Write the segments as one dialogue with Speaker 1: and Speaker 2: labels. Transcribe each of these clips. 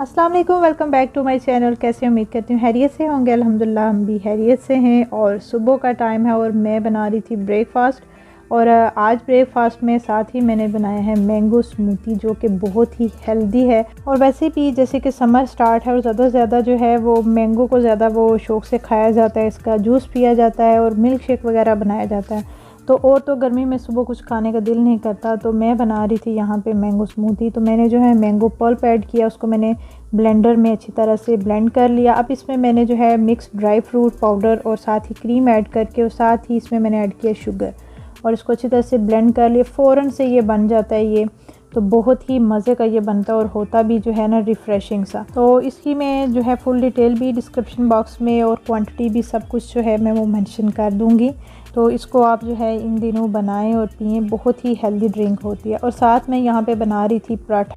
Speaker 1: अस्सलाम वालेकुम, welcome back to my channel. कैसे उम्मीद करती हूँ हैरियत से होंगे। अल्हम्दुलिल्लाह हम भी हैरियत से हैं। और सुबह का टाइम है और मैं बना रही थी ब्रेकफ़ास्ट। और आज ब्रेकफ़ास्ट में साथ ही मैंने बनाया है मैंगो स्मूदी, जो कि बहुत ही हेल्दी है। और वैसे भी जैसे कि समर स्टार्ट है और ज़्यादा से ज़्यादा जो है वो मैंगो को ज़्यादा वो शौक़ से खाया जाता है, इसका जूस पिया जाता है और मिल्क शेक वगैरह बनाया जाता है। तो गर्मी में सुबह कुछ खाने का दिल नहीं करता, तो मैं बना रही थी यहाँ पे मैंगो स्मूदी। तो मैंने जो है मैंगो पल्प ऐड किया, उसको मैंने ब्लेंडर में अच्छी तरह से ब्लेंड कर लिया। अब इसमें मैंने जो है मिक्स ड्राई फ्रूट पाउडर और साथ ही क्रीम ऐड करके और साथ ही इसमें मैंने ऐड किया शुगर और इसको अच्छी तरह से ब्लेंड कर लिया। फ़ौरन से ये बन जाता है ये, तो बहुत ही मज़े का ये बनता है और होता भी जो है ना रिफ़्रेशिंग सा। तो इसकी मैं जो है फुल डिटेल भी डिस्क्रिप्शन बॉक्स में और क्वांटिटी भी सब कुछ जो है मैं वो मेंशन कर दूँगी। तो इसको आप जो है इन दिनों बनाएं और पिएँ, बहुत ही हेल्दी ड्रिंक होती है। और साथ में यहाँ पे बना रही थी पराठा।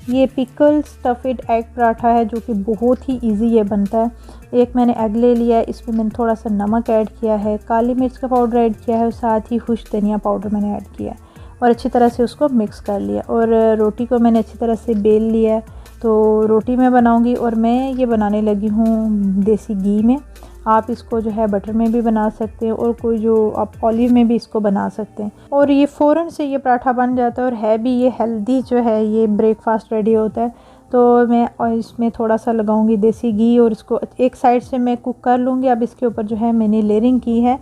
Speaker 1: ये पिकल स्टफ़िड एग पराठा है, जो कि बहुत ही इजी ये बनता है। एक मैंने एग ले लिया है, इसमें मैंने थोड़ा सा नमक ऐड किया है, काली मिर्च का पाउडर ऐड किया है और साथ ही खुश धनिया पाउडर मैंने ऐड किया है और अच्छी तरह से उसको मिक्स कर लिया। और रोटी को मैंने अच्छी तरह से बेल लिया है। तो रोटी मैं बनाऊंगी और मैं ये बनाने लगी हूँ देसी घी में। आप इसको जो है बटर में भी बना सकते हैं और कोई जो आप ऑलिव में भी इसको बना सकते हैं। और ये फ़ौरन से ये पराठा बन जाता है और है भी ये हेल्दी जो है, ये ब्रेकफ़ास्ट रेडी होता है। तो मैं और इसमें थोड़ा सा लगाऊंगी देसी घी और इसको एक साइड से मैं कुक कर लूँगी। अब इसके ऊपर जो है मैंने लेयरिंग की है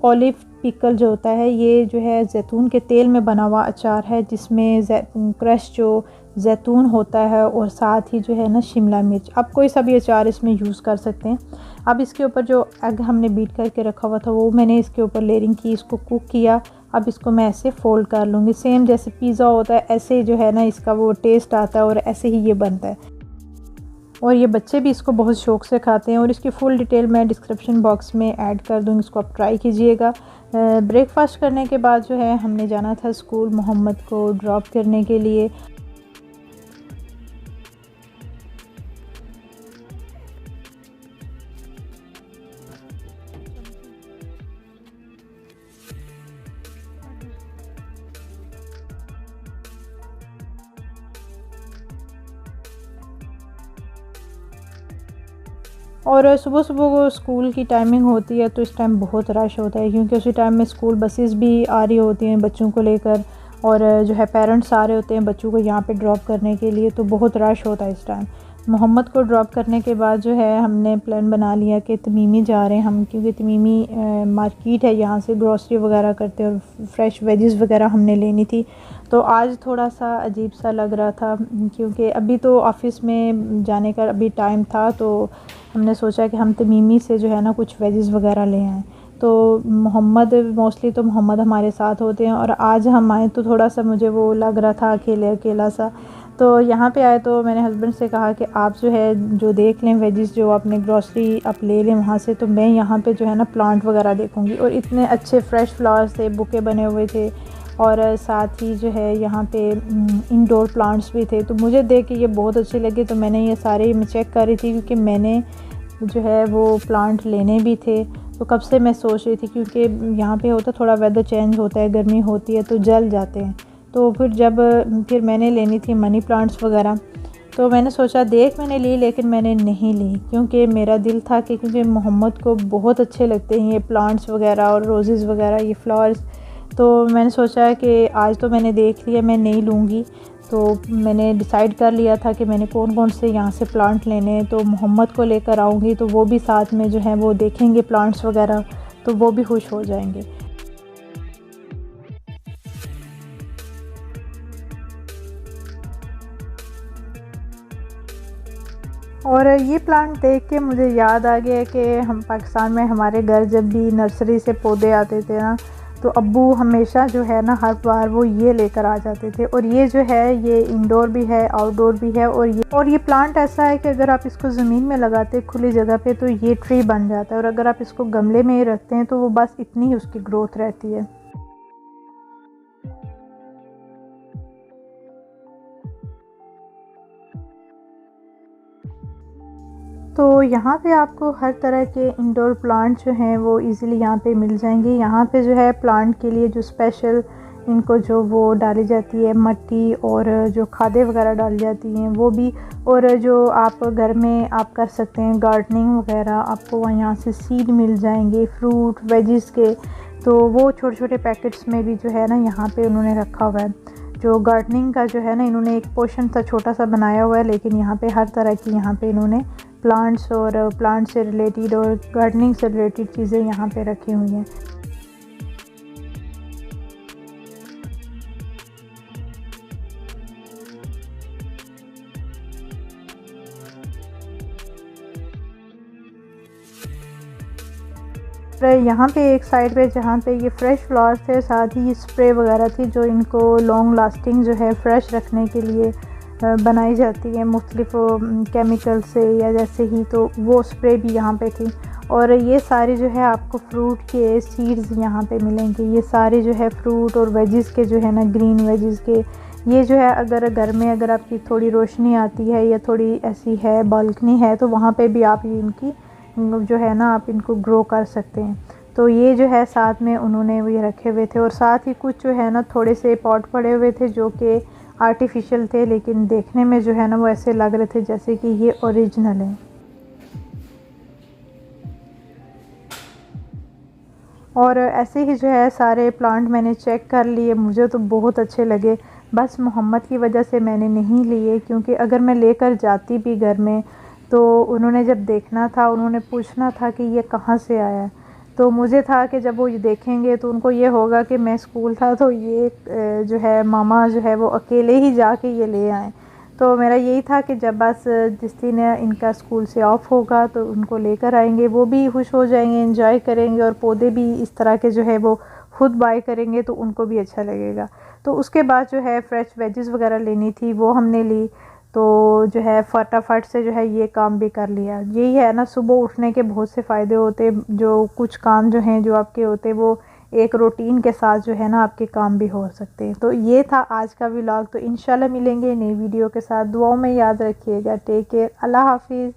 Speaker 1: ऑलिव पिकल जो होता है, ये जो है जैतून के तेल में बना हुआ अचार है, जिसमें क्रश जो जैतून होता है और साथ ही जो है ना शिमला मिर्च, आप कोई सा भी अचार इसमें यूज़ कर सकते हैं। अब इसके ऊपर जो एग हमने बीट करके रखा हुआ था वो मैंने इसके ऊपर लेयरिंग की, इसको कुक किया। अब इसको मैं ऐसे फ़ोल्ड कर लूँगी, सेम जैसे पिज़्ज़ा होता है ऐसे जो है ना इसका वो टेस्ट आता है और ऐसे ही ये बनता है। और ये बच्चे भी इसको बहुत शौक़ से खाते हैं और इसकी फ़ुल डिटेल मैं डिस्क्रिप्शन बॉक्स में ऐड कर दूँगी, इसको आप ट्राई कीजिएगा। ब्रेकफ़ास्ट करने के बाद जो है हमने जाना था स्कूल मोहम्मद को ड्रॉप करने के लिए। और सुबह-सुबह को स्कूल की टाइमिंग होती है, तो इस टाइम बहुत रश होता है, क्योंकि उसी टाइम में स्कूल बसेस भी आ रही होती हैं बच्चों को लेकर और जो है पेरेंट्स आ रहे होते हैं बच्चों को यहाँ पे ड्रॉप करने के लिए, तो बहुत रश होता है इस टाइम। मोहम्मद को ड्रॉप करने के बाद जो है हमने प्लान बना लिया कि तमीमी जा रहे हैं हम, क्योंकि तमीमी मार्केट है, यहाँ से ग्रॉसरी वगैरह करते हैं और फ्रेश वेजेस वगैरह हमने लेनी थी। तो आज थोड़ा सा अजीब सा लग रहा था, क्योंकि अभी तो ऑफ़िस में जाने का अभी टाइम था, तो हमने सोचा कि हम तमीमी से जो है ना कुछ वेजेस वगैरह ले आएँ। तो मोहम्मद मोस्टली तो मोहम्मद हमारे साथ होते हैं और आज हम आए तो थोड़ा सा मुझे वो लग रहा था अकेला सा। तो यहाँ पे आए तो मैंने हस्बैंड से कहा कि आप जो है जो देख लें वेजेस, जो आपने ग्रॉसरी आप ले लें वहाँ से, तो मैं यहाँ पे जो है ना प्लांट वगैरह देखूँगी। और इतने अच्छे फ्रेश फ्लावर्स थे, बुके बने हुए थे और साथ ही जो है यहाँ पे इंडोर प्लांट्स भी थे। तो मुझे देख के ये बहुत अच्छे लगे, तो मैंने ये सारे मैं चेक कर रही थी, क्योंकि मैंने जो है वो प्लांट लेने भी थे। तो कब से मैं सोच रही थी, क्योंकि यहाँ पे होता थोड़ा वेदर चेंज होता है, गर्मी होती है तो जल जाते हैं। तो फिर मैंने लेनी थी मनी प्लांट्स वगैरह, तो मैंने सोचा मैंने ली, लेकिन मैंने नहीं ली, क्योंकि मेरा दिल था कि क्योंकि मोहम्मद को बहुत अच्छे लगते हैं ये प्लांट्स वगैरह और रोज़ेज़ वगैरह, ये फ्लावर्स। तो मैंने सोचा कि आज तो मैंने देख लिया, मैं नहीं लूँगी। तो मैंने डिसाइड कर लिया था कि मैंने कौन कौन से यहाँ से प्लांट लेने हैं। तो मोहम्मद को लेकर आऊँगी तो वो भी साथ में जो है वो देखेंगे प्लांट्स वगैरह, तो वो भी खुश हो जाएंगे। और ये प्लांट देख के मुझे याद आ गया कि हम पाकिस्तान में हमारे घर जब भी नर्सरी से पौधे आते थे ना, तो अब्बू हमेशा जो है ना हर बार वो ये लेकर आ जाते थे। और ये जो है ये इंडोर भी है, आउटडोर भी है। और ये प्लांट ऐसा है कि अगर आप इसको ज़मीन में लगाते खुली जगह पे तो ये ट्री बन जाता है, और अगर आप इसको गमले में ही रखते हैं तो वो बस इतनी ही उसकी ग्रोथ रहती है। तो यहाँ पे आपको हर तरह के इंडोर प्लांट जो हैं वो इजीली यहाँ पे मिल जाएंगे। यहाँ पे जो है प्लांट के लिए जो स्पेशल इनको जो वो डाली जाती है मट्टी, और जो खादें वगैरह डाली जाती हैं वो भी, और जो आप घर में आप कर सकते हैं गार्डनिंग वगैरह, आपको वहाँ यहाँ से सीड मिल जाएंगे फ्रूट वेजिस के। तो वो छोटे छोटे पैकेट्स में भी जो है ना यहाँ पे उन्होंने रखा हुआ है। जो गार्डनिंग का जो है ना इन्होंने एक पोर्शन सा छोटा सा बनाया हुआ है, लेकिन यहाँ पे हर तरह की यहाँ पे इन्होंने प्लांट्स और प्लांट से रिलेटेड और गार्डनिंग से रिलेटेड चीज़ें यहाँ पे रखी हुई हैं। यहाँ पे एक साइड पे जहाँ पे ये फ्रेश फ्लावर्स थे, साथ ही स्प्रे वगैरह थी जो इनको लॉन्ग लास्टिंग जो है फ्रेश रखने के लिए बनाई जाती है मुख्तलिफ केमिकल से या जैसे ही, तो वो स्प्रे भी यहाँ पे थी। और ये सारे जो है आपको फ्रूट के सीड्स यहाँ पे मिलेंगे। ये सारे जो है फ्रूट और वेजिस के जो है ना ग्रीन वेजिस के, ये जो है अगर घर में अगर आपकी थोड़ी रोशनी आती है या थोड़ी ऐसी है बालकनी है तो वहाँ पे भी आप इनकी जो है ना आप इनको ग्रो कर सकते हैं। तो ये जो है साथ में उन्होंने ये रखे हुए थे, और साथ ही कुछ जो है ना थोड़े से पॉट पड़े हुए थे जो कि आर्टिफिशियल थे, लेकिन देखने में जो है ना वो ऐसे लग रहे थे जैसे कि ये ओरिजिनल है। और ऐसे ही जो है सारे प्लांट मैंने चेक कर लिए, मुझे तो बहुत अच्छे लगे। बस मोहम्मद की वजह से मैंने नहीं लिए, क्योंकि अगर मैं लेकर जाती भी घर में तो उन्होंने जब देखना था उन्होंने पूछना था कि ये कहाँ से आया। तो मुझे था कि जब वो ये देखेंगे तो उनको ये होगा कि मैं स्कूल था तो ये जो है मामा जो है वो अकेले ही जाके ये ले आए। तो मेरा यही था कि जब बस जिस दिन इनका स्कूल से ऑफ होगा तो उनको लेकर आएंगे, वो भी खुश हो जाएंगे, एंजॉय करेंगे, और पौधे भी इस तरह के जो है वो खुद बाय करेंगे तो उनको भी अच्छा लगेगा। तो उसके बाद जो है फ्रेश वेजिस वगैरह लेनी थी वो हमने ली। तो जो है फटाफट से जो है ये काम भी कर लिया। यही है ना, सुबह उठने के बहुत से फ़ायदे होते, जो कुछ काम जो हैं जो आपके होते वो एक रूटीन के साथ जो है ना आपके काम भी हो सकते हैं। तो ये था आज का व्लॉग। तो इंशाल्लाह मिलेंगे नई वीडियो के साथ। दुआओं में याद रखिएगा। Take care. अल्लाह हाफिज़।